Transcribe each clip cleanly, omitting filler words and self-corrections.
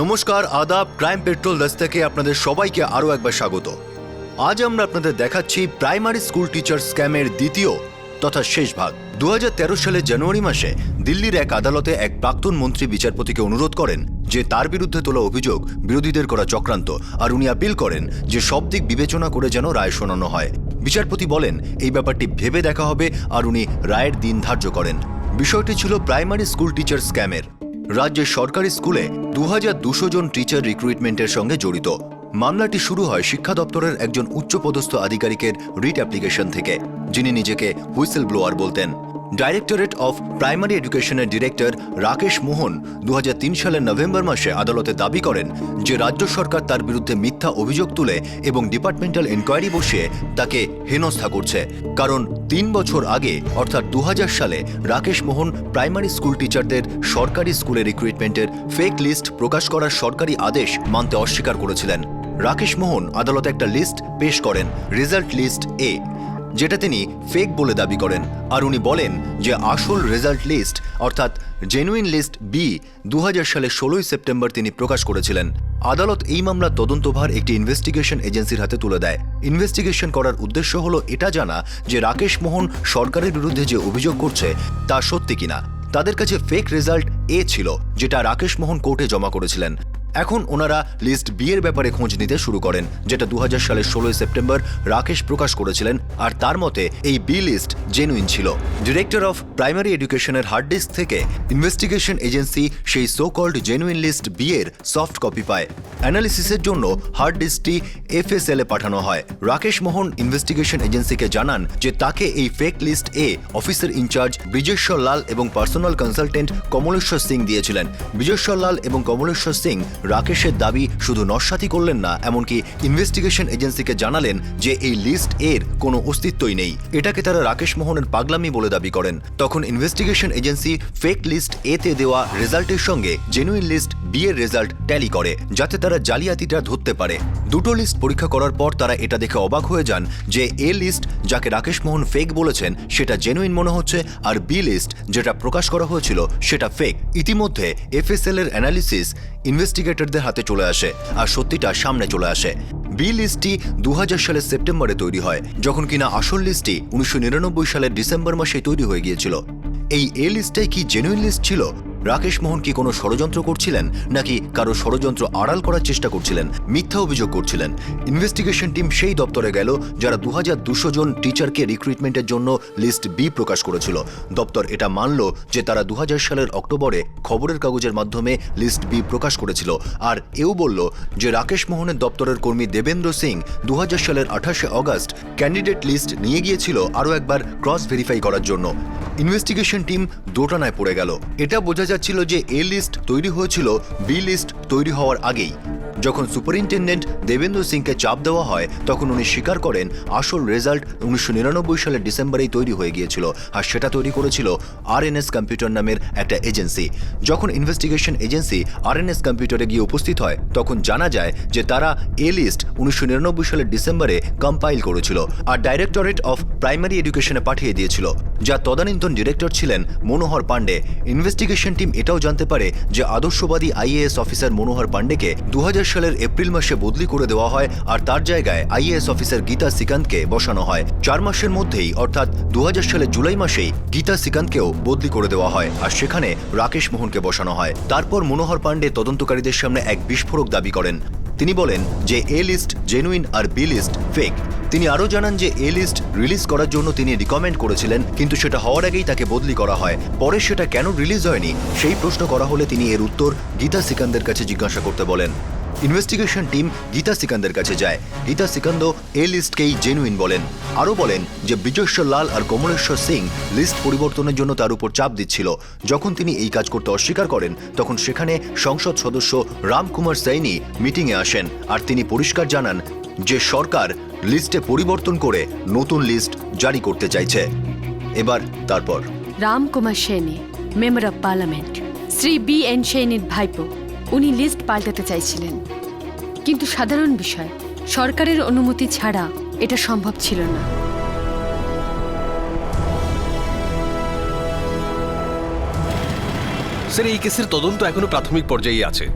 নমস্কার, আদাব। Crime petrol দস্তাকে আপনাদের সবাইকে আরও একবার স্বাগত। আজ আমরা আপনাদের দেখাচ্ছি প্রাইমারি স্কুল টিচার স্ক্যামের দ্বিতীয় তথা শেষ ভাগ। 2013 সালের জানুয়ারি মাসে দিল্লির এক আদালতে এক প্রাক্তন মন্ত্রী বিচারপতিকে অনুরোধ করেন যে তার বিরুদ্ধে তোলা অভিযোগ বিরোধীদের করা চক্রান্ত, আর উনি আপিল করেন যে সব দিক বিবেচনা করে যেন রায় শোনানো হয়। বিচারপতি বলেন এই ব্যাপারটি ভেবে দেখা হবে, আর উনি রায়ের দিন ধার্য করেন। বিষয়টি ছিল প্রাইমারি স্কুল টিচার স্ক্যামের। রাজ্যের সরকারি স্কুলে 2200 জন টিচার রিক্রুটমেন্টের সঙ্গে জড়িত। মামলাটি শুরু হয় শিক্ষা দপ্তরের একজন উচ্চপদস্থ আধিকারিকের রিট অ্যাপ্লিকেশন থেকে, যিনি নিজেকে হুইসেল ব্লোয়ার বলতেন। ডাইরেক্টরেট অফ প্রাইমারি এডুকেশনের ডিরেক্টর রাকেশ মোহন 2003 সালের নভেম্বর মাসে আদালতে দাবি করেন যে রাজ্য সরকার তার বিরুদ্ধে মিথ্যা অভিযোগ তুলে এবং ডিপার্টমেন্টাল এনকোয়ারি বসিয়ে তাকে হেনস্থা করছে। কারণ 3 বছর আগে অর্থাৎ 2000 সালে রাকেশ মোহন প্রাইমারি স্কুল টিচারদের সরকারি স্কুলে রিক্রুটমেন্টের ফেক লিস্ট প্রকাশ করার সরকারি আদেশ মানতে অস্বীকার করেছিলেন। রাকেশ মোহন আদালতে একটা লিস্ট পেশ করেন, রেজাল্ট লিস্ট এ, যেটা তিনি ফেক বলে দাবি করেন। আর উনি বলেন যে আসল রেজাল্ট লিস্ট অর্থাৎ জেনুইন লিস্ট বি 2000 সালের 16 সেপ্টেম্বর তিনি প্রকাশ করেছিলেন। আদালত এই মামলার তদন্তভার একটি ইনভেস্টিগেশন এজেন্সির হাতে তুলে দেয়। ইনভেস্টিগেশন করার উদ্দেশ্য হলো এটা জানা যে রাকেশ মোহন সরকারের বিরুদ্ধে যে অভিযোগ করছে তা সত্যি কিনা। তাদের কাছে ফেক রেজাল্ট এ ছিল, যেটা রাকেশ মোহন কোর্টে জমা করেছিলেন। এখন ওনারা লিস্ট বি এর ব্যাপারে খোঁজ নিতে শুরু করেন, যেটা 2000 সালের 16 সেপ্টেম্বর রাকেশ প্রকাশ করেছিলেন, আর তার মতে এই বি লিস্ট জেনুইন ছিল। ডিরেক্টর অফ প্রাইমারি এডুকেশনের হার্ড ডিস্ক থেকে ইনভেস্টিগেশন এজেন্সি সেই so called genuine list B এর সফট কপি পায়। অ্যানালিসিসের জন্য হার্ড ডিস্কটি FSL এ পাঠানো হয়। রাকেশ মোহন ইনভেস্টিগেশন এজেন্সিকে জানান যে তাকে এই ফেক লিস্ট এ অফিসার ইনচার্জ ব্রিজেশ্বর লাল এবং পার্সোনাল কনসালটেন্ট কমলেশ্বর সিং দিয়েছিলেন। ব্রিজেশ্বর লাল এবং কমলেশ্বর সিং রাকেশের দাবি শুধু নস্যাৎ করলেন না, এমনকি ইনভেস্টিগেশন এজেন্সিকে জানালেন যে এই লিস্ট এর কোনো অস্তিত্বই নেই। এটাকে তারা রাকেশ মোহনের পাগলামি বলে দাবি করেন। তখন ইনভেস্টিগেশন এজেন্সি ফেক লিস্ট এ তে দেওয়া রেজাল্টের সঙ্গে জেনুইন লিস্ট বি এর রেজাল্ট ট্যালি করে, যাতে তারা জালিয়াতিটা ধরতে পারে। দুটো লিস্ট পরীক্ষা করার পর তারা এটা দেখে অবাক হয়ে যান যে এ লিস্ট যাকে রাকেশ মোহন ফেক বলেছেন সেটা জেনুইন মনে হচ্ছে, আর বি লিস্ট যেটা প্রকাশ করা হয়েছিল সেটা ফেক। ইতিমধ্যে FSL এর অ্যানালিসিস ইনভেস্টিগেটরদের হাতে চলে আসে, আর সত্যিটা সামনে চলে আসে। বি লিস্টটি 2000 সালের সেপ্টেম্বরে তৈরি হয়, যখন কিনা আসল লিস্টটি 1999 সালের ডিসেম্বর মাসে তৈরি হয়ে গিয়েছিল। এই এ লিস্টটাই কি জেনুইন লিস্ট ছিল? রাকেশ মোহন কি কোনো ষড়যন্ত্র করছিলেন, নাকি কারো ষড়যন্ত্র আড়াল করার চেষ্টা করছিলেন, মিথ্যা অভিযোগ করছিলেন? ইনভেস্টিগেশন টিম সেই দপ্তরে গেল যারা 2200 জন টিচারকে রিক্রুটমেন্টের জন্য লিস্ট বি প্রকাশ করেছিল। দপ্তর এটা মানল যে তারা 2000 সালের অক্টোবরে খবরের কাগজের মাধ্যমে লিস্ট বি প্রকাশ করেছিল, আর এও বলল যে রাকেশ মোহনের দপ্তরের কর্মী দেবেন্দ্র সিং 2000 সালের 28শে অগস্ট ক্যান্ডিডেট লিস্ট নিয়ে গিয়েছিল আরও একবার ক্রস ভেরিফাই করার জন্য। ইনভেস্টিগেশন টিম দোটানায় পড়ে গেল। এটা বোঝা যাচ্ছিল যে এ লিস্ট তৈরি হয়েছিল বি লিস্ট তৈরি হওয়ার আগেই। যখন সুপারিনটেন্ডেন্ট দেবেন্দ্র সিংকে চাপ দেওয়া হয়, তখন উনি স্বীকার করেন আসল রেজাল্ট 1999 সালের ডিসেম্বরেই তৈরি হয়ে গিয়েছিল, আর সেটা তৈরি করেছিল RNS কম্পিউটার নামের একটা এজেন্সি। যখন ইনভেস্টিগেশন এজেন্সি RNS কম্পিউটারে গিয়ে উপস্থিত হয়, তখন জানা যায় যে তারা এ লিস্ট 1999 সালের ডিসেম্বরে কম্পাইল করেছিল আর ডাইরেক্টরেট অফ প্রাইমারি এডুকেশনে পাঠিয়ে দিয়েছিল, যা তদানীন্তন ডিরেক্টর ছিলেন মনোহর পাণ্ডে। ইনভেস্টিগেশন টিম এটাও জানতে পারে যে আদর্শবাদী IAS অফিসার মনোহর পাণ্ডেকে 2000 সালের এপ্রিল মাসে বদলি করে দেওয়া হয়, আর তার জায়গায় IAS অফিসার গীতা সিকান্তকে বসানো হয়। 4 মাসের মধ্যেই অর্থাৎ 2000 সালের জুলাই মাসেই গীতা সিকান্তকেও বদলি করে দেওয়া হয়, আর সেখানে রাকেশ মোহনকে বসানো হয়। তারপর মনোহর পাণ্ডে তদন্তকারীদের সামনে এক বিস্ফোরক দাবি করেন। তিনি বলেন যে এ লিস্ট জেনুইন আর বি লিস্ট ফেক। তিনি আরও জানান যে এ লিস্ট রিলিজ করার জন্য তিনি রিকমেন্ড করেছিলেন, কিন্তু সেটা হওয়ার আগেই তাকে বদলি করা হয়। পরে সেটা কেন রিলিজ হয়নি সেই প্রশ্ন করা হলে তিনি এর উত্তর গীতা সিকান্দের কাছে জিজ্ঞাসা করতে বলেন। ইনভেস্টিগেশন টিম গীতা সিকান্দের কাছে যায়। গীতা সিকান্দ এ লিস্টকেই জেনুইন বলেন। আরও বলেন যে ব্রিজেশ্বর লাল আর কমলেশ্বর সিং লিস্ট পরিবর্তনের জন্য তার উপর চাপ দিচ্ছিল। যখন তিনি এই কাজ করতে অস্বীকার করেন, তখন সেখানে সংসদ সদস্য রামকুমার সাইনি মিটিংয়ে আসেন, আর তিনি পরিষ্কার জানান যে সরকার লিস্টে পরিবর্তন করে নতুন লিস্ট জারি করতে চাইছে। এবার তারপর Ramkumar Saini, member of parliament, Shri BN সেনীর ভাইপো, উনি লিস্ট পাল্টাতে চাইছিলেন, কিন্তু সাধারণ বিষয়, সরকারের অনুমতি ছাড়া এটা সম্ভব ছিল না। স্যার, এই কেসের তদন্ত এখনো প্রাথমিক পর্যায়ে আছে।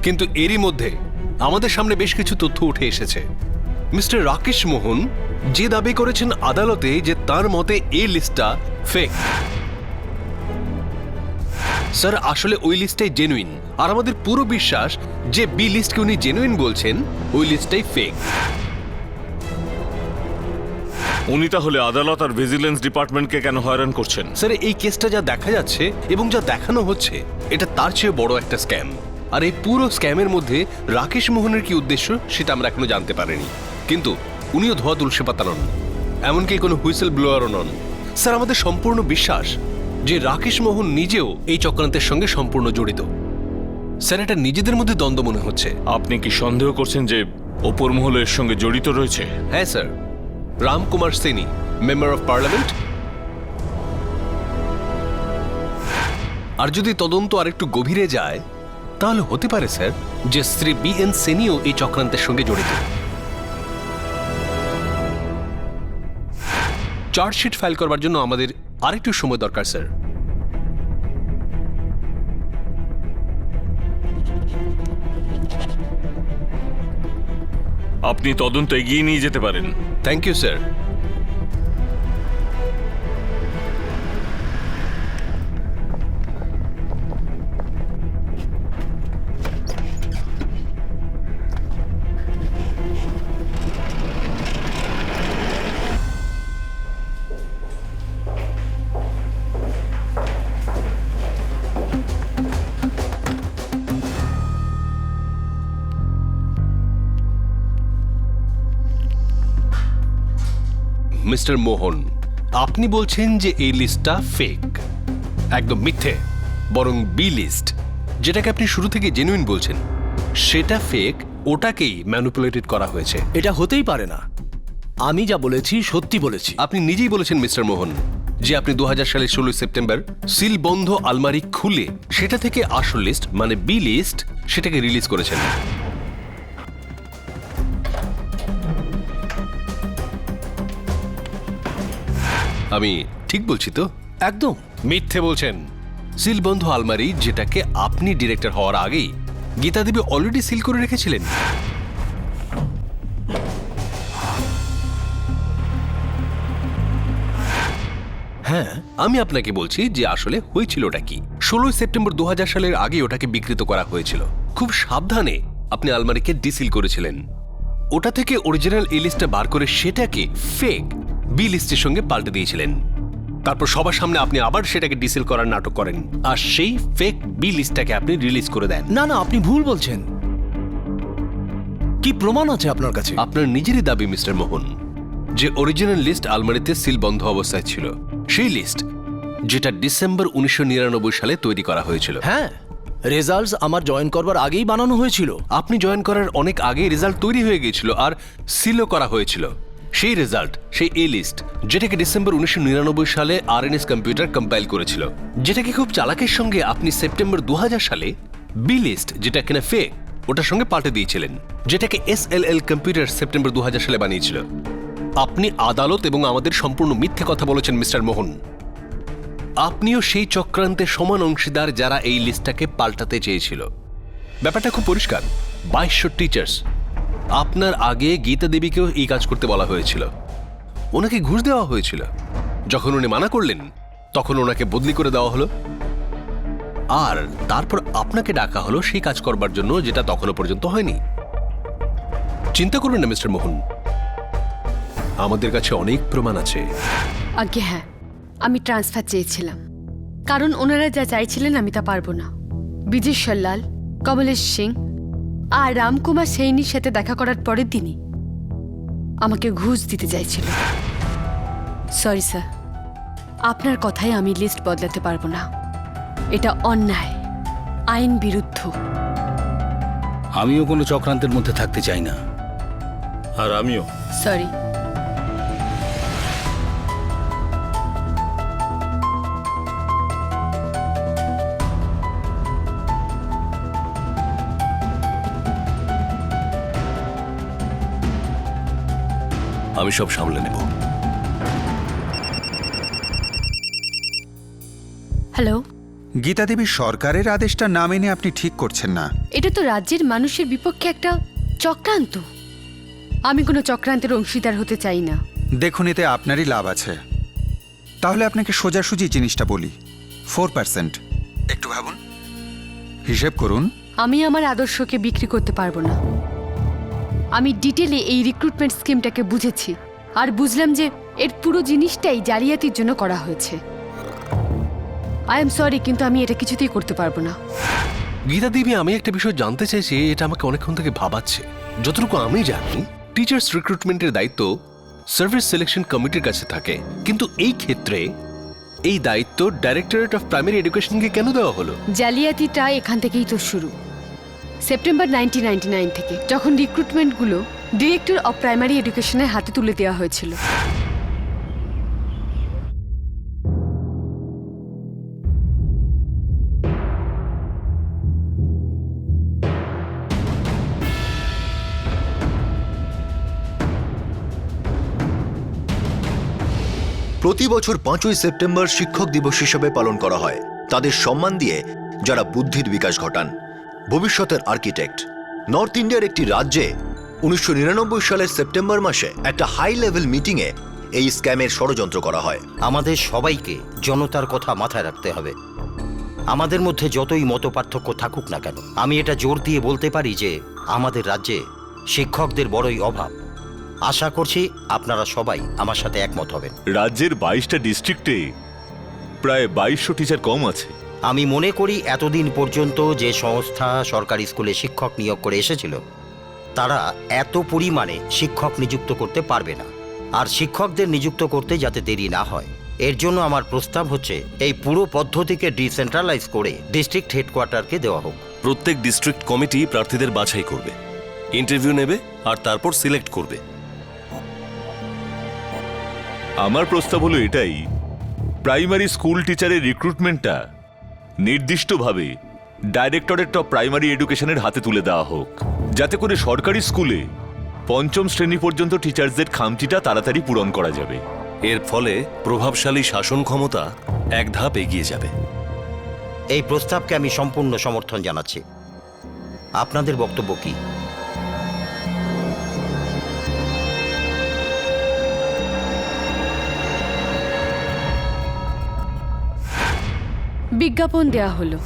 কিন্তু এরই মধ্যে আমাদের সামনে বেশ কিছু তথ্য উঠে এসেছে। মিস্টার রাকেশ মোহন যে দাবি করেছেন আদালতে যে তার মতে এই লিস্টটা ফেক। স্যার, আসলে ওই লিস্টটাই জেনুইন, আর আমাদের পুরো বিশ্বাস যে বি লিস্টকে উনি জেনুইন বলছেন, ওই লিস্টটাই ফেক। উনি তাহলে আদালত আর ভিজিলেন্স ডিপার্টমেন্টকে কেন হয়রান করছেন? স্যার, এই কেসটা যা দেখা যাচ্ছে এবং যা দেখানো হচ্ছে, এটা তার চেয়ে বড় একটা স্ক্যাম। আর এই পুরো স্ক্যামের মধ্যে রাকেশ মোহনের কি উদ্দেশ্য সেটা আমরা এখনো জানতে পারিনি। কিন্তু উনিও ধোয়া তুলসী পাতা নন, এমনকি কোনো হুইসেল ব্লোয়ারও নন। স্যার, আমাদের সম্পূর্ণ বিশ্বাস যে রাকেশ মোহন নিজেও এই চক্রান্তের সঙ্গে সম্পূর্ণ জড়িত। স্যার, এটা নিজেদের মধ্যে দ্বন্দ্ব মনে হচ্ছে। আপনি কি সন্দেহ করছেন যে ওপর মহলের সঙ্গে জড়িত রয়েছে? হ্যাঁ sir, Ramkumar Saini, member of parliament. আর যদি তদন্ত আরেকটু গভীরে যায় তাহলে হতে পারে স্যার যে শ্রী বি এন সেনিও এই চক্রান্তের সঙ্গে জড়িত। চার্জশিট ফাইল করবার জন্য আমাদের আরেকটু সময় দরকার স্যার। আপনি তদন্ত এগিয়ে নিয়ে যেতে পারেন। Thank you sir. Mister Mohan, আপনি বলছেন যে এই লিস্টটা ফেক। একদম মিথ্যে। বরং বি লিস্ট, যেটাকে আপনি শুরু থেকে জেনুইন বলছেন, সেটা ফেক, ওটাকেই ম্যানিপুলেটেড করা হয়েছে। এটা হতেই পারে না। আমি যা বলেছি সত্যি বলেছি। আপনি নিজেই বলেছেন মিস্টার মোহন যে আপনি 2000 সালের 16 সেপ্টেম্বর সিল বন্ধ আলমারি খুলে সেটা থেকে আসল লিস্ট মানে বি লিস্ট সেটাকে রিলিজ করেছেন। আমি ঠিক বলছি তো? একদম মিথ্যে বলছেন। সিল বন্ধ আলমারি, যেটাকে আপনি ডিরেক্টর হওয়ার আগেই গীতা দেবী অলরেডি সিল করে রেখেছিলেন। হ্যাঁ, আমি আপনাকে বলছি যে আসলে হয়েছিলটা কি। 16 সেপ্টেম্বর 2000 সালের আগে ওটাকে বিকৃত করা হয়েছিল। খুব সাবধানে আপনি আলমারিকে ডিসিল করেছিলেন। ওটা থেকে অরিজিনাল এই লিস্টটা বার করে সেটাকে ফেক বি লিস্টের সঙ্গে পাল্টে দিয়েছিলেন। তারপর সবার সামনে আপনি আবার সেটাকে ডিসিল করার নাটক করেন, আর সেই ফেক বি লিস্টটাকে আপনি রিলিজ করে দেন। না না, আপনি ভুল বলছেন। কি প্রমাণ আছে আপনার কাছে? আপনার নিজেরই দাবি মিস্টার মোহন যে অরিজিনাল লিস্ট আলমারিতে সিল বন্ধ অবস্থায় ছিল, সেই লিস্ট যেটা ডিসেম্বর 1999 সালে তৈরি করা হয়েছিল। হ্যাঁ, রেজাল্টস আমার জয়েন করবার আগেই বানানো হয়েছিল। আপনি জয়েন করার অনেক আগে রেজাল্ট তৈরি হয়ে গিয়েছিল আর সিলও করা হয়েছিল। সেই রেজাল্ট, সেই এ লিস্ট, যেটাকে ডিসেম্বর 1999 সালে আরএনএস কম্পিউটার কম্পাইল করেছিল, যেটাকে খুব চালাকের সঙ্গে আপনি সেপ্টেম্বর 2000 সালে বি লিস্ট, যেটা কিনা ফেক, ওটার সঙ্গে পাল্টে দিয়েছিলেন, যেটাকে এসএলএল কম্পিউটার সেপ্টেম্বর 2000 সালে বানিয়েছিল। আপনি আদালত এবং আমাদের সম্পূর্ণ মিথ্যে কথা বলেছেন মিস্টার মোহন। আপনিও সেই চক্রান্তের সমান অংশীদার যারা এই লিস্টটাকে পাল্টাতে চেয়েছিল। ব্যাপারটা খুব পরিষ্কার। 2200 টিচার্স, আপনার আগে গীতা দেবীকেও এই কাজ করতে বলা হয়েছিল। ওনাকে ঘুষ দেওয়া হয়েছিল। যখন উনি মানা করলেন তখন ওনাকে বদলি করে দেওয়া হলো, আর তারপর আপনাকে ডাকা হলো সেই কাজ করবার জন্য, যেটা তখনও পর্যন্ত হয়নি। চিন্তা করবেন না মিস্টার মোহন, আমাদের কাছে অনেক প্রমাণ আছে। আগে হ্যাঁ, আমি ট্রান্সফার চেয়েছিলাম, কারণ ওনারা যা চাইছিলেন আমি তা পারবো না। বিজেশ্বর লাল, কমলেশ সিং আর রামকুমার সেইনির সাথে দেখা করার পরের দিনই আমাকে ঘুষ দিতে চাইছিল। সরি স্যার, আপনার কথায় আমি লিস্ট বদলাতে পারবো না। এটা অন্যায়, আইন বিরুদ্ধ। আমিও কোনো চক্রান্তের মধ্যে থাকতে চাই না। আর আমিও। সরি। আমি সব সামলে নেব। হ্যালো, গীতা দেবী, সরকারের আদেশটা না মেনে আপনি ঠিক করছেন না। এটা তো রাজ্যের মানুষের বিপক্ষে একটা চক্রান্ত। আমি কোনো চক্রান্তের অংশীদার হতে চাই না। দেখুন, এতে আপনারই লাভ আছে। তাহলে আপনাকে সোজাসুজি জিনিসটা বলি, 4%। একটু ভাবুন, হিসেব করুন। আমি আমার আদর্শকে বিক্রি করতে পারবো না। আমি ডিটেলে এই রিক্রুটমেন্ট স্কিমটাকে বুঝেছি, আর বুঝলাম যে এর পুরো জিনিসটাই জালিয়াতির জন্য করা হয়েছে। আই এম সরি, কিন্তু আমি এটা কিছুতেই করতে পারবো না। গীতা দেবী, আমি একটা বিষয় জানতে চাইছি, এটা আমাকে অনেকক্ষণ থেকে ভাবাচ্ছে। যতটুকু আমি জানি, টিচার্স রিক্রুটমেন্টের দায়িত্ব সার্ভিস সিলেকশন কমিটির কাছে থাকে, কিন্তু এই ক্ষেত্রে এই দায়িত্ব ডাইরেক্টরেট অফ প্রাইমারি এডুকেশনকে কেন দেওয়া হলো? জালিয়াতিটা এখান থেকেই তো শুরু। সেপ্টেম্বর 1999 থেকে, যখন রিক্রুটমেন্টগুলো ডিরেক্টর অফ প্রাইমারি এডুকেশনের হাতে তুলে দেওয়া হয়েছিল। প্রতি বছর 5ই সেপ্টেম্বর শিক্ষক দিবস হিসেবে পালন করা হয় তাদের সম্মান দিয়ে যারা বুদ্ধির বিকাশ ঘটান, ভবিষ্যতের আর্কিটেক্ট। নর্থ ইন্ডিয়ার একটি রাজ্যে 1999 সালের সেপ্টেম্বর মাসে একটা হাই লেভেল মিটিংয়ে এই স্ক্যামের ষড়যন্ত্র করা হয়। আমাদের সবাইকে জনতার কথা মাথায় রাখতে হবে। আমাদের মধ্যে যতই মতপার্থক্য থাকুক না কেন, আমি এটা জোর দিয়ে বলতে পারি যে আমাদের রাজ্যে শিক্ষকদের বড়ই অভাব। আশা করছি আপনারা সবাই আমার সাথে একমত হবেন। রাজ্যের 22টা ডিস্ট্রিক্টে প্রায় 2200 টিচার কম আছে। আমি মনে করি এতদিন পর্যন্ত যে সংস্থা সরকারি স্কুলে শিক্ষক নিয়োগ করে এসেছিল, তারা এত পরিমাণে শিক্ষক নিযুক্ত করতে পারবে না। আর শিক্ষকদের নিযুক্ত করতে যাতে দেরি না হয়, এর জন্য আমার প্রস্তাব হচ্ছে এই পুরো পদ্ধতিকে ডিসেন্ট্রালাইজ করে ডিস্ট্রিক্ট হেডকোয়ার্টারকে দেওয়া হোক। প্রত্যেক ডিস্ট্রিক্ট কমিটি প্রার্থীদের বাছাই করবে, ইন্টারভিউ নেবে আর তারপর সিলেক্ট করবে। আমার প্রস্তাব হলো এটাই, প্রাইমারি স্কুল টিচারের রিক্রুটমেন্টটা নির্দিষ্টভাবে ডাইরেক্টরেট অফ প্রাইমারি এডুকেশনের হাতে তুলে দেওয়া হোক, যাতে করে সরকারি স্কুলে 5ম শ্রেণী পর্যন্ত টিচারদের খামতিটা তাড়াতাড়ি পূরণ করা যাবে। এর ফলে প্রভাবশালী শাসন ক্ষমতা এক ধাপ এগিয়ে যাবে। এই প্রস্তাবকে আমি সম্পূর্ণ সমর্থন জানাচ্ছি। আপনাদের বক্তব্য কি? বিজ্ঞাপন দেয়া হলো।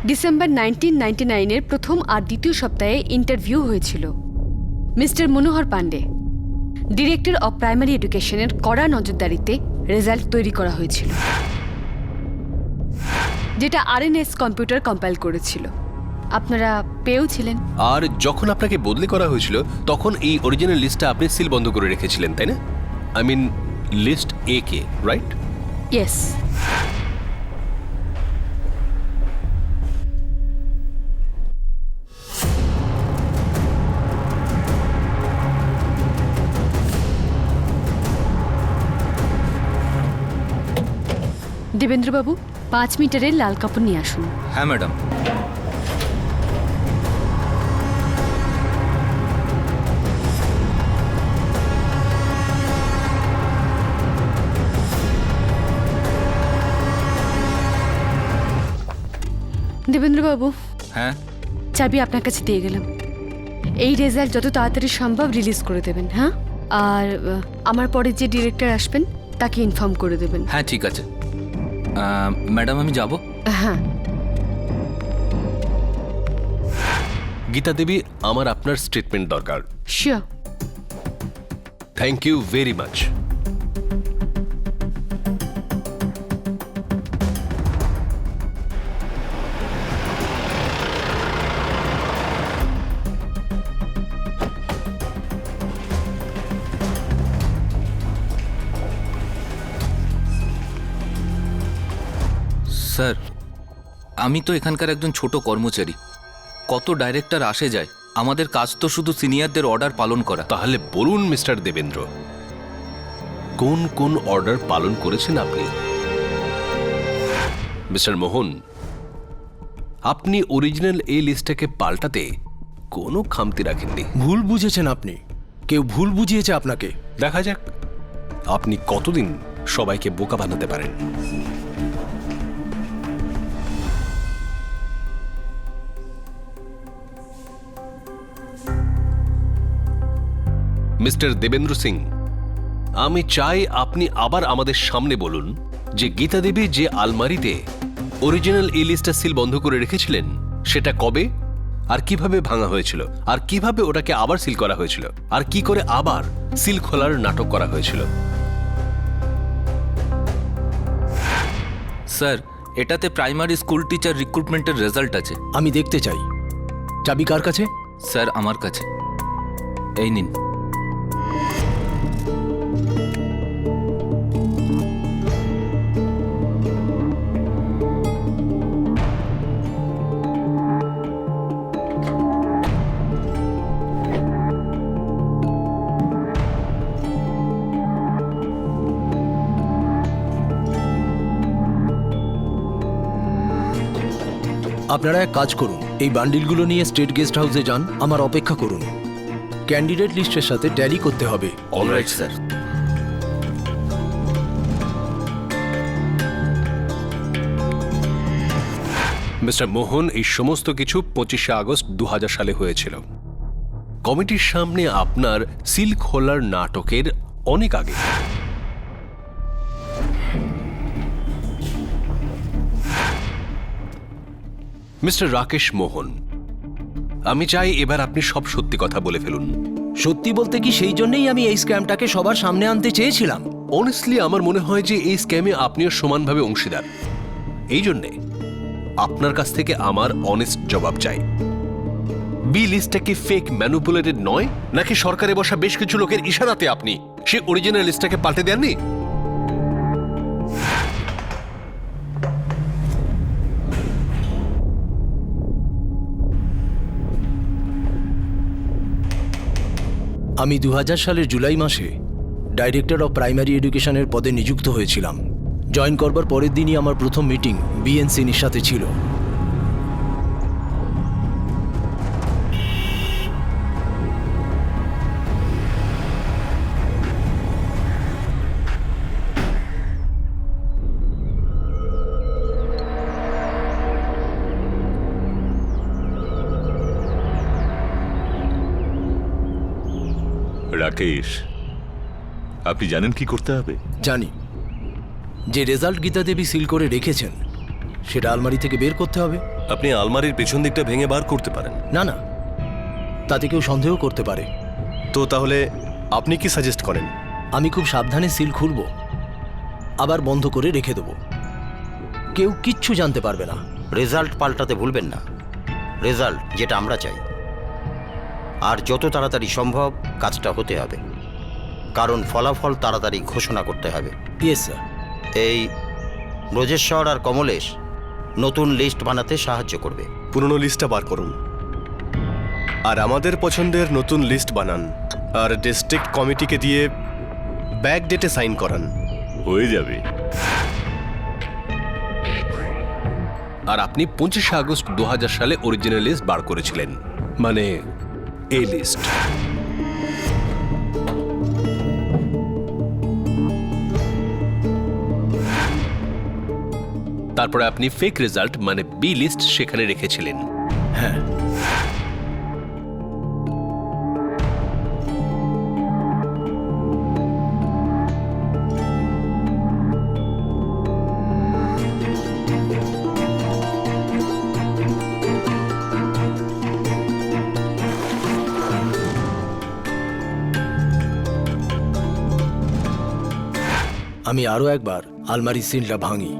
ডিসেম্বর 1999-এর প্রথম আর দ্বিতীয় সপ্তাহে ইন্টারভিউ হয়েছিল। Mister Manohar Pandey, director of primary এডুকেশনের কড়া নজরদারিতে রেজাল্ট তৈরি করা হয়েছিল, যেটা আরএনএস কম্পিউটার কম্পাইল করেছিল। আপনারা পেয়েওছিলেন। আর যখন আপনাকে বদলি করা হয়েছিল, তখন এই অরিজিনাল লিস্টটা আপনি সিল বন্ধ করে রেখেছিলেন, তাই না? আই মিন লিস্ট এ কে, রাইট? ইয়েস। দেবেন্দ্রবাবু, 5 মিটারের লাল কাপড় নিয়ে আসুন। হ্যাঁ ম্যাডাম। দেবেন্দ্রবাবু, হ্যাঁ, চাবি আপনার কাছে দিয়ে গেলাম। এই রেজাল্ট যত তাড়াতাড়ি সম্ভব রিলিজ করে দেবেন, হ্যাঁ? আর আমার পরে যে ডিরেক্টর আসবেন তাকে ইনফর্ম করে দেবেন। হ্যাঁ ঠিক আছে ম্যাডাম, আমি যাব। হ্যাঁ। গীতা দেবী, আমার আপনার স্টেটমেন্ট দরকার। Sure. Thank you very much. স্যার, আমি তো এখানকার একজন ছোট কর্মচারী। কত ডাইরেক্টর আসে যায়, আমাদের কাজ তো শুধু সিনিয়রদের অর্ডার পালন করা। তাহলে বলুন মিস্টার দেবেন্দ্র, কোন কোন অর্ডার পালন করেছেন আপনি? মিস্টার মোহন, আপনি অরিজিনাল এই লিস্টটাকে পাল্টাতে কোনো খামতি রাখেননি। ভুল বুঝেছেন আপনি। কেউ ভুল বুঝিয়েছে আপনাকে। দেখা যাক আপনি কতদিন সবাইকে বোকা বানাতে পারেন। মিস্টার দেবেন্দ্র সিং, আমি চাই আপনি আবার আমাদের সামনে বলুন যে গীতা দেবী যে আলমারিতে অরিজিনাল এই লিস্টটা সিল বন্ধ করে রেখেছিলেন সেটা কবে আর কিভাবে ভাঙা হয়েছিল, আর কিভাবে ওটাকে আবার সিল করা হয়েছিল, আর কি করে আবার সিল খোলার নাটক করা হয়েছিল। স্যার, এটাতে প্রাইমারি স্কুল টিচার রিক্রুটমেন্টের রেজাল্ট আছে। আমি দেখতে চাই। চাবি কার কাছে? স্যার, আমার কাছে। এই নিন। আপনারা এক কাজ করুন, এই বান্ডিলগুলো নিয়ে স্টেট গেস্ট হাউসে যান, আমার অপেক্ষা করুন। ক্যান্ডিডেট লিস্টের সাথে ট্যালি করতে হবে। Alright sir. মিস্টার মোহন, এই সমস্ত কিছু 25শে আগস্ট 2000 সালে হয়েছিল। কমিটির সামনে আপনার সিল খোলার নাটকের অনেক আগে। মিস্টার রাকেশ মোহন, আমি চাই এবার আপনি সব সত্যি কথা বলে ফেলুন। সত্যি বলতে কি সেই জন্যই আমি এই স্ক্যামটাকে সবার সামনে আনতে চেয়েছিলাম। অনেস্টলি আমার মনে হয় যে এই স্ক্যামে আপনিও সমানভাবে অংশীদার। এই জন্যে আপনার কাছ থেকে আমার অনেস্ট জবাব চাই। বি লিস্টটা কি ফেক ম্যানুপুলেটেড নয়, নাকি সরকারে বসা বেশ কিছু লোকের ইশারাতে আপনি সে অরিজিনাল লিস্টটাকে পাল্টে দেননি? আমি 2000 সালের জুলাই মাসে ডাইরেক্টর অফ প্রাইমারি এডুকেশনের পদে নিযুক্ত হয়েছিলাম। জয়েন করবার পরের দিনই আমার প্রথম মিটিং বিএনসিনির সাথে ছিল। রাকেশ, আপনি জানেন কি করতে হবে? জানি। যে রেজাল্ট গীতা দেবী সিল করে রেখেছেন সেটা আলমারি থেকে বের করতে হবে। আপনি আলমারির পেছন দিকটা ভেঙে বার করতে পারেন। না না, তাতে কেউ সন্দেহ করতে পারে। তো তাহলে আপনি কি সাজেস্ট করেন? আমি খুব সাবধানে সিল খুলব, আবার বন্ধ করে রেখে দেব। কেউ কিচ্ছু জানতে পারবে না। রেজাল্ট পাল্টাতে ভুলবেন না। রেজাল্ট যেটা আমরা চাই, আর যত তাড়াতাড়ি সম্ভব কাজটা হতে হবে, কারণ ফলাফল তাড়াতাড়ি ঘোষণা করতে হবে। Yes sir. এই ব্রজেশ্বর আর কমলেশ নতুন লিস্ট বানাতে সাহায্য করবে। পুরনো লিস্টটা বার করুন আর আমাদের পছন্দের নতুন লিস্ট বানান, আর ডিস্ট্রিক্ট কমিটিকে দিয়ে ব্যাক ডেটে সাইন করান। হয়ে যাবে। আর আপনি 25শে আগস্ট 2000 সালে অরিজিনাল লিস্ট বার করেছিলেন, মানে এই লিস্ট। তারপরে আপনি ফেক রেজাল্ট মানে বি লিস্ট সেখানে রেখেছিলেন। হ্যাঁ। আমি আরো একবার আলমারি সিলটা ভাঙি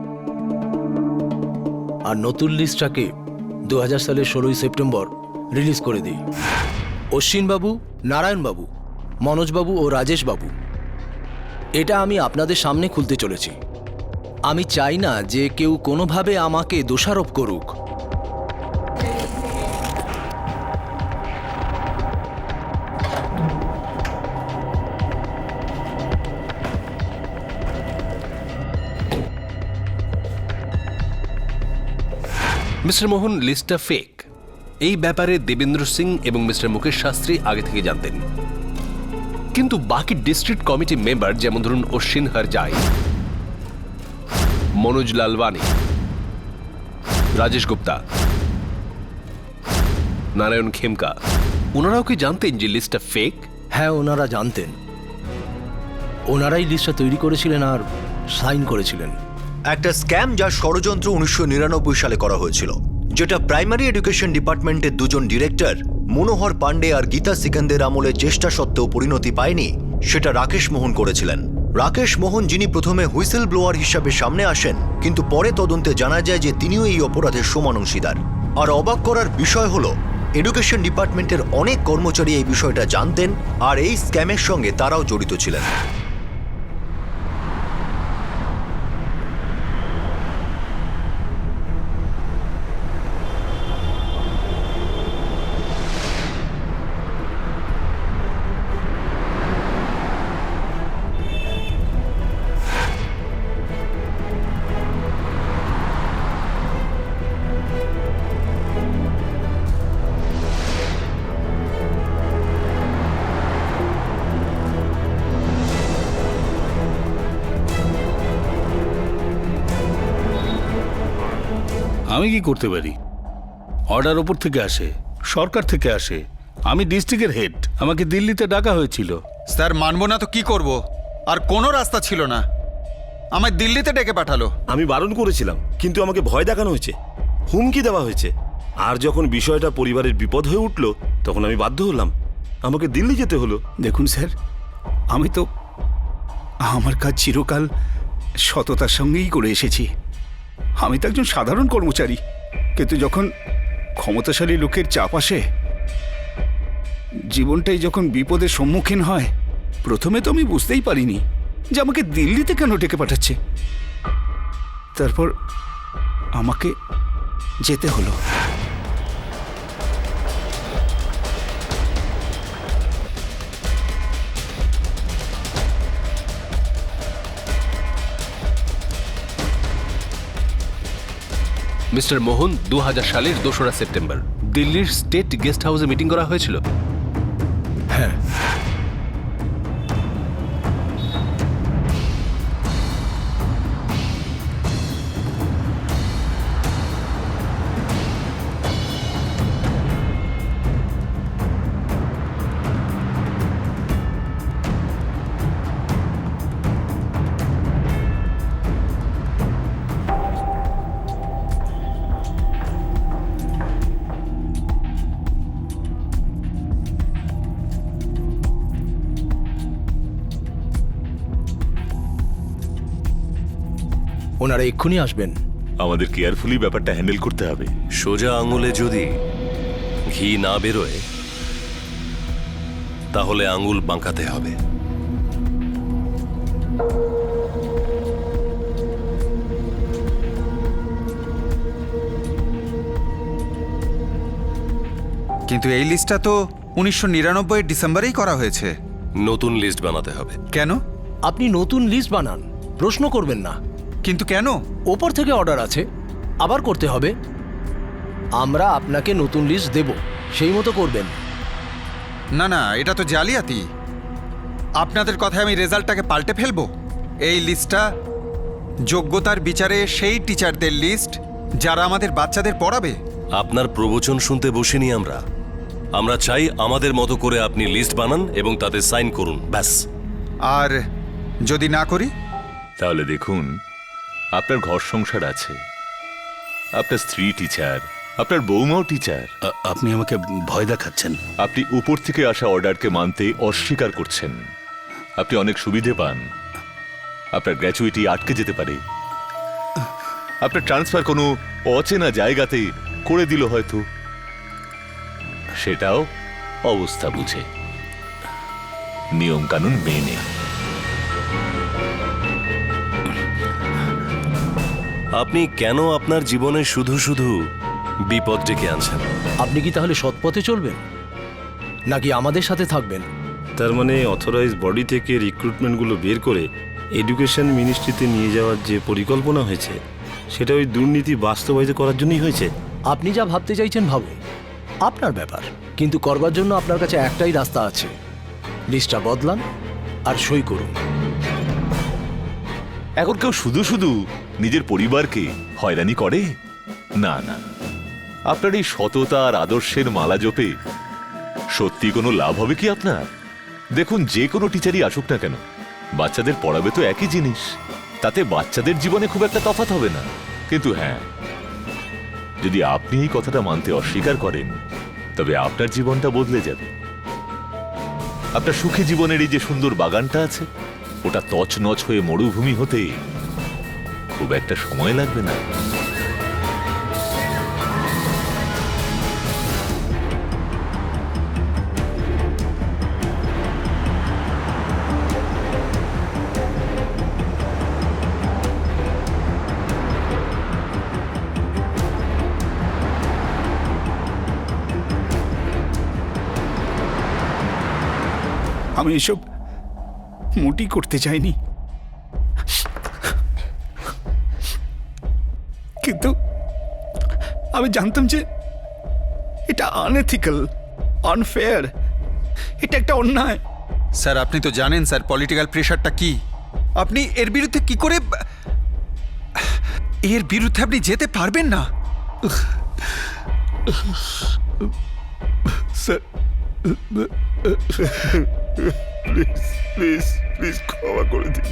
আর নতুন লিস্টটাকে 2000 সালের 16ই সেপ্টেম্বর রিলিজ করে দিই। অশ্বিনবাবু, নারায়ণবাবু, মনোজবাবু ও রাজেশবাবু, এটা আমি আপনাদের সামনে খুলতে চলেছি। আমি চাই না যে কেউ কোনোভাবে আমাকে দোষারোপ করুক। মিস্টার মোহন, লিস্টটা ফেক এই ব্যাপারে দেবেন্দ্র সিং এবং মিস্টার মুকেশ শাস্ত্রী আগে থেকে জানতেন। কিন্তু বাকি ডিস্ট্রিক্ট কমিটি মেম্বার যেমন ধরুন অশ্বিন হরজাই, মনোজ লালবানি, রাজেশ গুপ্তা, নারায়ণ খেমকা, ওনারাও কি জানতেন যে লিস্টটা ফেক? হ্যাঁ, ওনারা জানতেন। ওনারাই লিস্টটা তৈরি করেছিলেন আর সাইন করেছিলেন। একটা স্ক্যাম যা ষড়যন্ত্র 1999 সালে করা হয়েছিল, যেটা প্রাইমারি এডুকেশন ডিপার্টমেন্টের দুজন ডিরেক্টর মনোহর পান্ডে আর গীতা সিকান্দের আমলে চেষ্টা সত্ত্বেও পরিণতি পায়নি, সেটা রাকেশ মোহন করেছিলেন। রাকেশ মোহন, যিনি প্রথমে হুইসেল ব্লোয়ার হিসাবে সামনে আসেন, কিন্তু পরে তদন্তে জানা যায় যে তিনিও এই অপরাধের সমান অংশীদার। আর অবাক করার বিষয় হলো, এডুকেশন ডিপার্টমেন্টের অনেক কর্মচারী এই বিষয়টা জানতেন আর এই স্ক্যামের সঙ্গে তারাও জড়িত ছিলেন। আমি কি করতে পারি? অর্ডার ওপর থেকে আসে, সরকার থেকে আসে। আমি ডিস্ট্রিক্টের হেড, আমাকে দিল্লিতে ডাকা হয়েছিল। স্যার, মানবো না তো কি করব? আর কোনো রাস্তা ছিল না, আমায় দিল্লিতে ডেকে পাঠালো। আমি বারণ করেছিলাম, কিন্তু আমাকে ভয় দেখানো হয়েছে, হুমকি দেওয়া হয়েছে। আর যখন বিষয়টা পরিবারের বিপদ হয়ে উঠল, তখন আমি বাধ্য হলাম, আমাকে দিল্লি যেতে হলো। দেখুন স্যার, আমি তো আমার কাজ চিরকাল সততার সঙ্গেই করে এসেছি। আমি তো একজন সাধারণ কর্মচারী, কিন্তু যখন ক্ষমতাশালী লোকের চাপ আসে, জীবনটাই যখন বিপদের সম্মুখীন হয়, প্রথমে তো আমি বুঝতেই পারিনি যে আমাকে দিল্লিতে কেন ডেকে পাঠাচ্ছে। তারপর আমাকে যেতে হলো। মিস্টার মোহন, 2000 সালের 2রা সেপ্টেম্বর দিল্লির স্টেট গেস্ট হাউসে মিটিং করা হয়েছিল। হ্যাঁ, ওনারা এক্ষুনি আসবেন। আমাদের কেয়ারফুলি ব্যাপারটা হ্যান্ডেল করতে হবে। সোজা আঙুলে যদি ঘি না বেরোয়, তাহলে আঙুল বাঁকাতে হবে। কিন্তু এই লিস্টটা তো 1999 ডিসেম্বরেই করা হয়েছে। নতুন লিস্ট বানাতে হবে। কেন? আপনি নতুন লিস্ট বানান, প্রশ্ন করবেন না। কিন্তু কেন? ওপর থেকে অর্ডার আছে, আবার করতে হবে। আমরা আপনাকে নতুন লিস্ট দেব, সেই মতো করবেন। না না, এটা তো জালিয়াতি। আপনাদের কথায় আমি রেজাল্টটাকে পাল্টে ফেলবো? এই লিস্টটা যোগ্যতার বিচারে সেই টিচারদের লিস্ট যারা আমাদের বাচ্চাদের পড়াবে। আপনার প্রবচন শুনতে বসিনি আমরা। আমরা চাই আমাদের মতো করে আপনি লিস্ট বানান এবং তাতে সাইন করুন, ব্যাস। আর যদি না করি? তাহলে দেখুন, আপনার ঘর সংসার আছে, আপনার স্ত্রী টিচার, আপনার বৌমাও টিচার। আপনি আমাকে ভয় দেখাচ্ছেন। আপনি উপর থেকে আসা অর্ডারকে মানতে অস্বীকার করছেন। আপনি অনেক সুবিধে পান, আপনার গ্র্যাচুইটি আটকে যেতে পারে, আপনার ট্রান্সফার কোনো অচেনা জায়গাতে করে দিল হয়তো, সেটাও অবস্থা বুঝে, নিয়ম কানুন মেনে। আপনি কেন আপনার জীবনে শুধু শুধু বিপদ ডেকে আনছেন? আপনি কি তাহলে সৎ পথে চলবেন, নাকি আমাদের সাথে থাকবেন? তার মানে অথরাইজ বডি থেকে রিক্রুটমেন্টগুলো বের করে এডুকেশন মিনিস্ট্রিতে নিয়ে যাওয়ার যে পরিকল্পনা হয়েছে, সেটা ওই দুর্নীতি বাস্তবায়িত করার জন্যই হয়েছে। আপনি যা ভাবতে চাইছেন ভাবুন, আপনার ব্যাপার। কিন্তু করবার জন্য আপনার কাছে একটাই রাস্তা আছে, লিস্টটা বদলান আর সই করুন। এখন কেউ শুধু শুধু নিজের পরিবারকে হয়রানি করে? না না, আপনার এই সততা আর আদর্শের মালা জপে সত্যি কোনো লাভ হবে কি আপনার? দেখুন, যে কোনো টিচারই আসুক না কেন, বাচ্চাদের পড়াবে তো একই জিনিস, তাতে বাচ্চাদের জীবনে খুব একটা তফাৎ হবে না। কিন্তু হ্যাঁ, যদি আপনি এই কথাটা মানতে অস্বীকার করেন, তবে আপনার জীবনটা বদলে যাবে। আপনার সুখী জীবনের এই যে সুন্দর বাগানটা আছে, ওটা তছনছ হয়ে মরুভূমি হতে খুব একটা সময় লাগবে না। আমি এসব মোটি করতে চাইনি, কিন্তু আমি জানতাম যে এটা আনএথিক্যাল, আনফেয়ার, এটা একটা অন্যায়। স্যার, আপনি তো জানেন স্যার পলিটিক্যাল প্রেশারটা কি। আপনি এর বিরুদ্ধে কি করে, এর বিরুদ্ধে আপনি যেতে পারবেন না। স্যার, প্লিজ প্লিজ প্লিজ ক্ষমা করে দিন।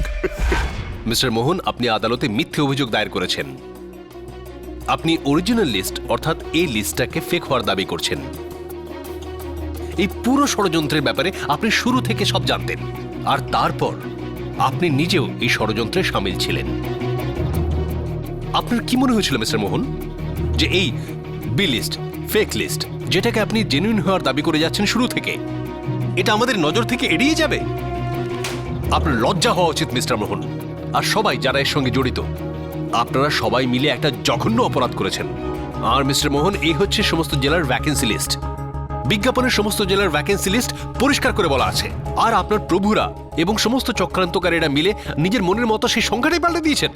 মিস্টার মোহন, আপনি আদালতে মিথ্যে অভিযোগ দায়ের করেছেন। আপনি অরিজিনাল লিস্ট অর্থাৎ এই লিস্টটাকে ফেক হওয়ার দাবি করছেন। এই পুরো ষড়যন্ত্রের ব্যাপারে আপনি শুরু থেকে সব জানতেন, আর তারপর আপনি নিজেও এই ষড়যন্ত্রে সামিল ছিলেন। আপনার কি মনে হয়েছিল মিস্টার মোহন যে এই বি লিস্ট, ফেক লিস্ট, যেটাকে আপনি জেনুইন হওয়ার দাবি করে যাচ্ছেন শুরু থেকে, এটা আমাদের নজর থেকে এড়িয়ে যাবে? আপনার লজ্জা হওয়া উচিত মিস্টার মোহন, আর সবাই যারা এর সঙ্গে জড়িত, আপনারা সবাই মিলে একটা জঘন্য অপরাধ করেছেন। আর মিস্টার মোহন, এই হচ্ছে সমস্ত জেলার ভ্যাকেন্সি লিস্ট। বিজ্ঞাপনের সমস্ত জেলার ভ্যাকেন্সি লিস্ট পরিষ্কার করে বলা আছে, আর আপনার প্রভুরা এবং সমস্ত চক্রান্তকারীরা মিলে নিজের মনের মতো সেই সংখ্যাটাই পাল্টে দিয়েছেন।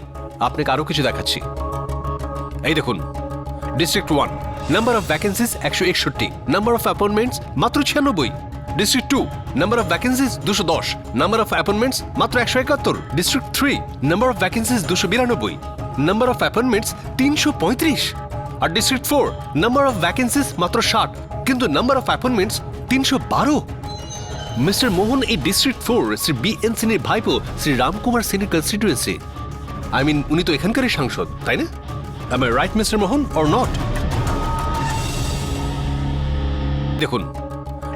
আপনাকে আরো কিছু দেখাচ্ছি, এই দেখুন। District 1, number of vacancies 161, number of appointments মাত্র 96। District 2, number of vacancies 210, number of appointments মাত্র 171। District 3, number of vacancies 292, number of appointments 335। আর ডিস্ট্রিক্ট 4, নাম্বার অফ ভ্যাকেন্সিস মাত্র 60, কিন্তু number of appointments 312। Mister Mohan, এই ডিস্ট্রিক্ট 4 শ্রী বি এন সিনের ভাইপো শ্রী রামকুমার সিনের constituency. উনি তো এখানকারই সাংসদ, তাই না? Am I right, Mr. Mohan, or not? দেখুন,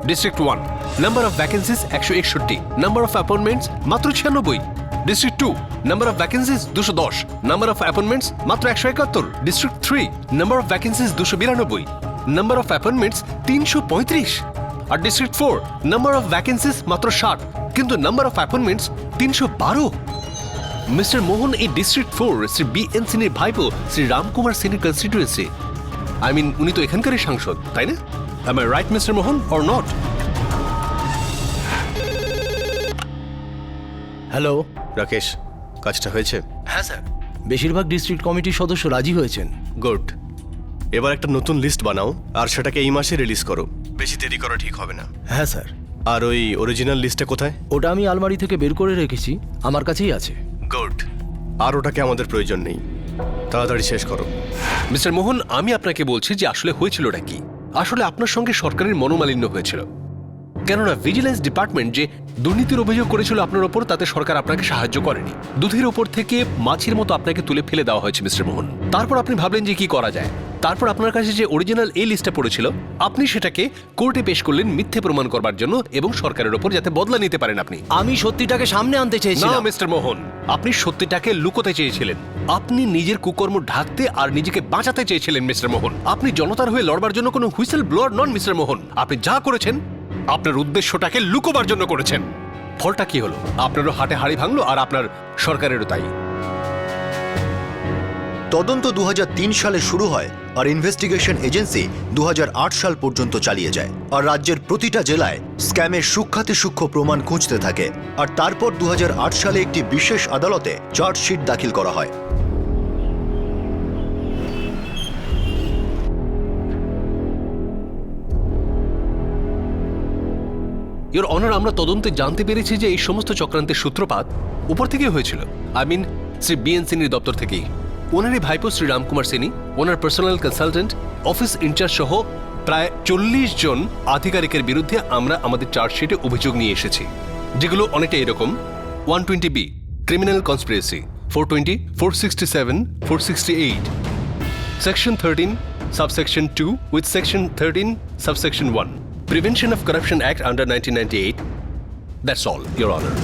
district 1, number of vacancies 161, number of appointments মাত্র 96। District 2, number of vacancies 210, number of appointments মাত্র 171। District 3, number of vacancies 292, number of appointments 335। আর ডিস্ট্রিক্ট 4, নাম্বার অফ ভ্যাকেন্সিস মাত্র 60, কিন্তু number of appointments 312। Mister Mohan, এই district 4 Shri B N সিনের ভাইপো শ্রী রামকুমার সিনের constituency. উনি তো এখানকারই সাংসদ, তাই না? Am I right, Mr. Mohan, or not? Hello. Rakesh, কাজটা হয়েছে? হ্যাঁ স্যার, বেশিরভাগ ডিস্ট্রিক্ট কমিটির সদস্য রাজি হয়েছেন। গুড। এবার একটা নতুন লিস্ট বানাও আর সেটাকে এই মাসে রিলিজ করো। বেশি দেরি করা ঠিক হবে না। হ্যাঁ স্যার। আর ওই অরিজিনাল লিস্টটা কোথায়? ওটা আমি আলমারি থেকে বের করে রেখেছি, আমার কাছেই আছে। গুড। আর ওটাকে আমাদের প্রয়োজন নেই, তাড়াতাড়ি শেষ করো। মিস্টার মোহন, আমি আপনাকে বলছি যে আসলে হয়েছিলটা কি। আসলে আপনার সঙ্গে সরকারের মনোমালিন্য হয়েছিল, কেননা ভিজিলেন্স ডিপার্টমেন্ট যে দুর্নীতির অভিযোগ করেছিল আপনার ওপর, তাতে সরকার আপনাকে সাহায্য করেনি। দুধের ওপর থেকে মাছের মতো আপনাকে তুলে ফেলে দেওয়া হয়েছে মিস্টার মোহন। তারপর আপনি ভাবলেন যে কি করা যায়। তারপর আপনার কাছে যে অরিজিনাল এই লিস্টটা পড়েছিল, আপনি সেটাকে কোর্টে পেশ করলেন মিথ্যে প্রমাণ করবার জন্য এবং সরকারের ওপর যাতে বদলা নিতে পারেন আপনি। আমি সত্যিটাকে সামনে আনতে না চেয়েছিলাম। মিস্টার মোহন, আপনি সত্যিটাকে লুকোতে চেয়েছিলেন। আপনি নিজের কুকর্ম ঢাকতে আর নিজেকে বাঁচাতে চেয়েছিলেন মিস্টার মোহন। আপনি জনতার হয়ে লড়বার জন্য কোনো হুইসেল ব্লোয়ার নন মিস্টার মোহন। আপনি যা করেছেন আপনার উদ্দেশ্যটাকে লুকোবার জন্য করেছেন। ফলটা কি হলো? আপনারও হাটে হাড়ি ভাঙলো আর আপনার সরকারেরও তাই। তদন্ত 2003 সালে শুরু হয় আর ইনভেস্টিগেশন এজেন্সি 2008 সাল পর্যন্ত চালিয়ে যায়। আর রাজ্যের প্রতিটা জেলায় স্ক্যামের সূক্ষ্মাতি সূক্ষ্ম প্রমাণ খুঁজতে থাকে। আর তারপর 2008 সালে একটি বিশেষ আদালতে চার্জশিট দাখিল করা হয়। ইওর অনার, আমরা তদন্তে জানতে পেরেছি যে এই সমস্ত চক্রান্তের সূত্রপাত উপর থেকে হয়েছিল। আই মিন শ্রী বিএন সেনির দপ্তর থেকেই। ওনারই ভাইপো শ্রী রামকুমার সেনী, ওনার পার্সোনাল কনসালটেন্ট, অফিস ইনচার্জ সহ প্রায় 40 জন আধিকারিকের বিরুদ্ধে আমরা আমাদের চার্জশিটে অভিযোগ নিয়ে এসেছি, যেগুলো অনেকটা এরকম: 120B criminal conspiracy, 420, 467, 468, Section 13, Subsection 2 with Section 13, Subsection 1, Prevention of Corruption Act under 1998. That's all, Your Honor.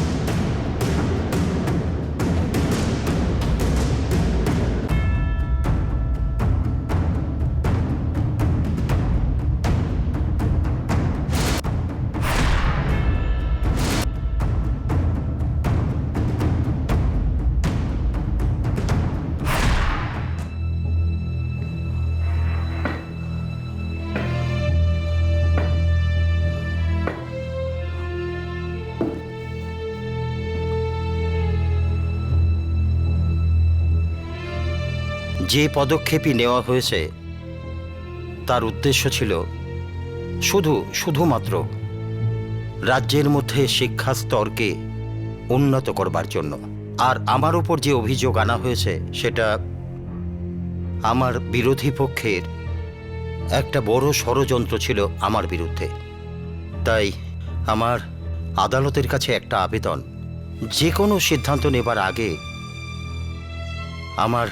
যে পদক্ষেপই নেওয়া হয়েছে তার উদ্দেশ্য ছিল শুধুমাত্র রাজ্যের মধ্যে শিক্ষা স্তরকে উন্নত করবার জন্য। আর আমার উপর যে অভিযোগ আনা হয়েছে সেটা আমার বিরোধী পক্ষের একটা বড় ষড়যন্ত্র ছিল আমার বিরুদ্ধে। তাই আমার আদালতের কাছে একটা আবেদন, যে কোনো সিদ্ধান্ত নেবার আগে আমার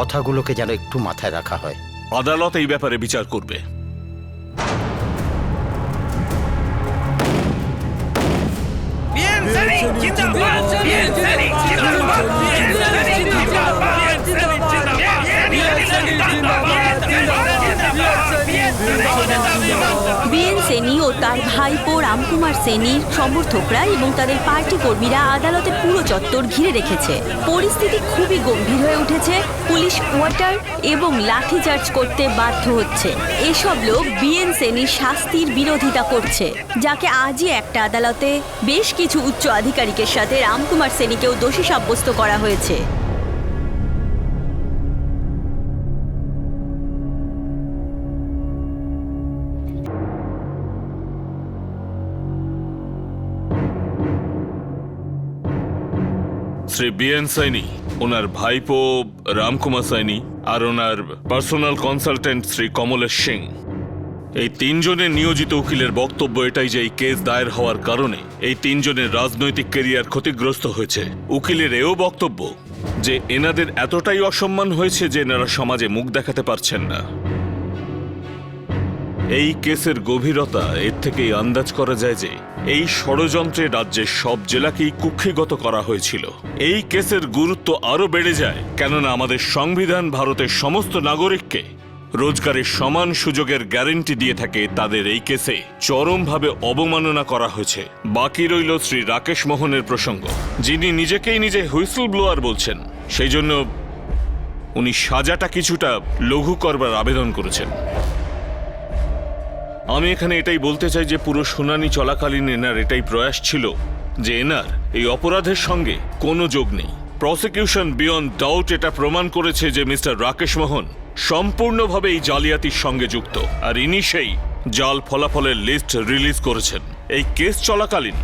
কথাগুলোকে যেন একটু মাথায় রাখা হয়। আদালত এই ব্যাপারে বিচার করবে। বিএন সেনী ও তার ভাইপো রামকুমার সেনীর সমর্থকরা এবং তাদের পার্টি কর্মীরা আদালতের পুরো চত্বর ঘিরে রেখেছে। পরিস্থিতি খুবই গম্ভীর হয়ে উঠেছে। পুলিশ কোয়ার্টার এবং লাঠিচার্জ করতে বাধ্য হচ্ছে। এসব লোক বিএন সেনীর শাস্তির বিরোধিতা করছে, যাকে আজই একটা আদালতে বেশ কিছু উচ্চ আধিকারিকের সাথে রামকুমার সেনীকেও দোষী সাব্যস্ত করা হয়েছে। শ্রী বিএন সাইনি, ওনার ভাইপো রামকুমার সাইনি আর ওনার পার্সোনাল কনসালটেন্ট শ্রী কমলেশ সিং, এই তিনজনের নিয়োজিত উকিলের বক্তব্য এটাই যে এই কেস দায়ের হওয়ার কারণে এই তিনজনের রাজনৈতিক ক্যারিয়ার ক্ষতিগ্রস্ত হয়েছে। উকিলের এও বক্তব্য যে এনাদের এতটাই অসম্মান হয়েছে যে এনারা সমাজে মুখ দেখাতে পারছেন না। এই কেসের গভীরতা এর থেকেই আন্দাজ করা যায় যে এই ষড়যন্ত্রে রাজ্যের সব জেলাকেই কুক্ষিগত করা হয়েছিল। এই কেসের গুরুত্ব আরও বেড়ে যায় কেননা আমাদের সংবিধান ভারতের সমস্ত নাগরিককে রোজগারের সমান সুযোগের গ্যারেন্টি দিয়ে থাকে। তাদের এই কেসে চরমভাবে অবমাননা করা হয়েছে। বাকি রইল শ্রী রাকেশ মোহনের প্রসঙ্গ, যিনি নিজেকেই নিজে হুইসল ব্লোয়ার বলছেন। সেই জন্য উনি সাজাটা কিছুটা লঘু করবার আবেদন করেছেন। আমি এখানে এটাই বলতে চাই যে পুরো শুনানি চলাকালীন এনার এটাই প্রয়াস ছিল যে এনার এই অপরাধের সঙ্গে কোনো যোগ নেই। প্রসিকিউশন বিয়ন্ড ডাউট এটা প্রমাণ করেছে যে মিস্টার রাকেশ মোহন সম্পূর্ণভাবে এই জালিয়াতির সঙ্গে যুক্ত, আর ইনি সেই জাল ফলাফলের লিস্ট রিলিজ করেছেন। এই কেস চলাকালীন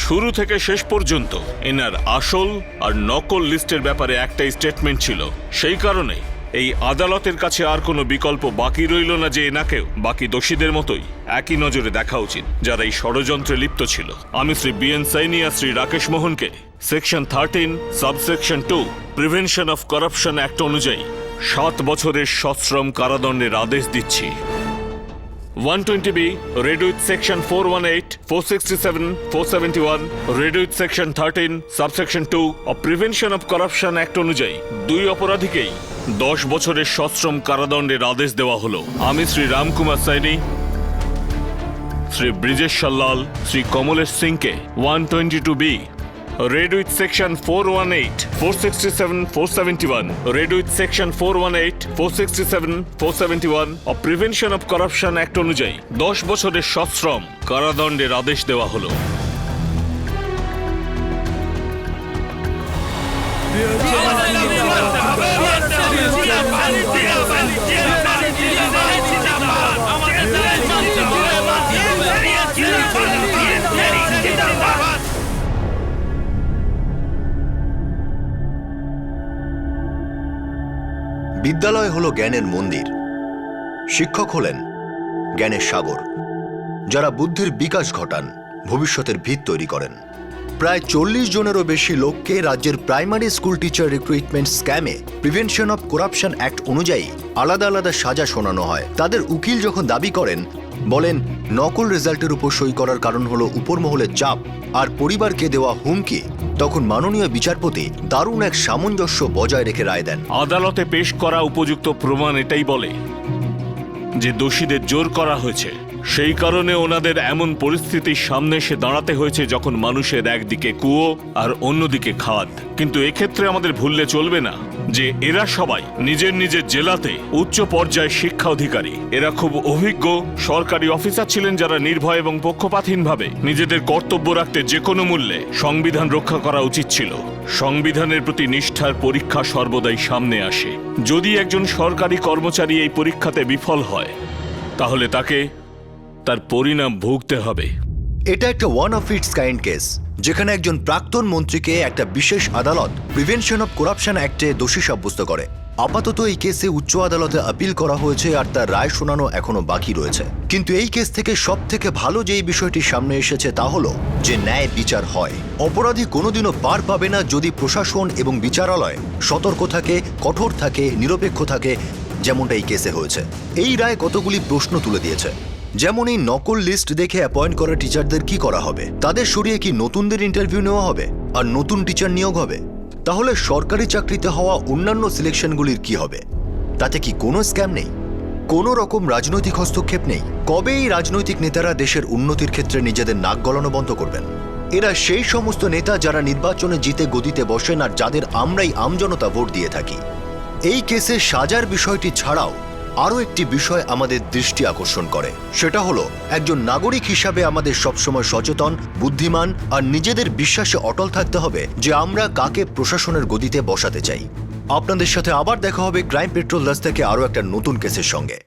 শুরু থেকে শেষ পর্যন্ত এনার আসল আর নকল লিস্টের ব্যাপারে একটাই স্টেটমেন্ট ছিল। সেই কারণে এই আদালতের কাছে আর কোনো বিকল্প বাকি রইল না যে এনাকেও বাকি দোষীদের মতোই একই নজরে দেখা উচিত যারা এই ষড়যন্ত্রে লিপ্ত ছিল। আমি শ্রী বিএন সাইনি আর শ্রী রাকেশ মোহনকে section 13 subsection 2 prevention of corruption act অনুযায়ী 7 বছরের সশ্রম কারাদণ্ডের আদেশ দিচ্ছি। 120B read with section 418, 467, 471, read with section 13 subsection 2 of Prevention of Corruption Act অনুযায়ী 2 অপরাধীকেই 10 বছরের সশ্রম কারাদণ্ডের আদেশ দেওয়া হলো। আমি শ্রী রামকুমার সাইনি, শ্রী ব্রিজেশ সাল্লাল, শ্রী কমলেশ সিংকে 122B read with section 418, 467, 471, read with section 418, 467, 471 of Prevention of Corruption Act অনুযায়ী 10 বছরের সশ্রম কারাদণ্ডের আদেশ দেওয়া হলো। বিদ্যালয় হলো জ্ঞানের মন্দির, শিক্ষক হলেন জ্ঞানের সাগর, যারা বুদ্ধির বিকাশ ঘটান, ভবিষ্যতের ভিত তৈরি করেন। প্রায় 40 জনেরও বেশি লোককে রাজ্যের প্রাইমারি স্কুল টিচার রিক্রুটমেন্ট স্ক্যামে প্রিভেনশন অফ করাপশন অ্যাক্ট অনুযায়ী আলাদা আলাদা সাজা শোনানো হয়। তাদের উকিল যখন দাবি করেন, বলেন নকল রেজাল্টের উপর সই করার কারণ হলো উপর মহলের চাপ আর পরিবারকে দেওয়া হুমকি, তখন মাননীয় বিচারপতি দারুণ এক সামঞ্জস্য বজায় রেখে রায় দেন। আদালতে পেশ করা উপযুক্ত প্রমাণ এটাই বলে যে দোষীদের জোর করা হয়েছে। সেই কারণে ওনাদের এমন পরিস্থিতির সামনে এসে দাঁড়াতে হয়েছে যখন মানুষের একদিকে কুয়ো আর অন্যদিকে খাদ। কিন্তু এক্ষেত্রে আমাদের ভুললে চলবে না যে এরা সবাই নিজের নিজের জেলাতে উচ্চ পর্যায়ের শিক্ষা অধিকারী। এরা খুব অভিজ্ঞ সরকারি অফিসার ছিলেন, যারা নির্ভয় এবং পক্ষপাতহীনভাবে নিজেদের কর্তব্য রাখতে যে কোনো মূল্যে সংবিধান রক্ষা করা উচিত ছিল। সংবিধানের প্রতি নিষ্ঠার পরীক্ষা সর্বদাই সামনে আসে। যদি একজন সরকারি কর্মচারী এই পরীক্ষাতে বিফল হয়, তাহলে তাকে তার পরিণাম ভুগতে হবে। এটা একটা one of its kind case, যেখানে একজন প্রাক্তন মন্ত্রীকে একটা বিশেষ আদালত প্রিভেনশন অফ করাপশন অ্যাক্টে দোষী সাব্যস্ত করে। আপাতত এই কেসে উচ্চ আদালতে আপিল করা হয়েছে আর তার রায় শোনানো এখনো বাকি রয়েছে। কিন্তু এই কেস থেকে সব থেকে ভালো যেই বিষয়টি সামনে এসেছে তা হলো যে ন্যায় বিচার হয়। অপরাধী কোনোদিনও পার পাবে না যদি প্রশাসন এবং বিচারালয় সতর্ক থাকে, কঠোর থাকে, নিরপেক্ষ থাকে, যেমনটা এই কেসে হয়েছে। এই রায় কতগুলি প্রশ্ন তুলে দিয়েছে, যেমন এই নকল লিস্ট দেখে অ্যাপয়েন্ট করা টিচারদের কি করা হবে, তাদের সরিয়ে কি নতুনদের ইন্টারভিউ নেওয়া হবে আর নতুন টিচার নিয়োগ হবে? তাহলে সরকারি চাকরিতে হওয়া অন্যান্য সিলেকশনগুলির কি হবে? তাতে কি কোনো স্ক্যাম নেই, কোনো রকম রাজনৈতিক হস্তক্ষেপ নেই? কবে এই রাজনৈতিক নেতারা দেশের উন্নতির ক্ষেত্রে নিজেদের নাক গলানো বন্ধ করবেন? এরা সেই সমস্ত নেতা যারা নির্বাচনে জিতে গদিতে বসেন আর যাদের আমরাই আমজনতা ভোট দিয়ে থাকি। এই কেসে সাজার বিষয়টি ছাড়াও আরও একটি বিষয় আমাদের দৃষ্টি আকর্ষণ করে, সেটা হলো একজন নাগরিক হিসাবে আমাদের সবসময় সচেতন, বুদ্ধিমান আর নিজেদের বিশ্বাসে অটল থাকতে হবে যে আমরা কাকে প্রশাসনের গদিতে বসাতে চাই। আপনাদের সাথে আবার দেখা হবে ক্রাইম পেট্রোল 10 থেকে আরও একটা নতুন কেসের সঙ্গে।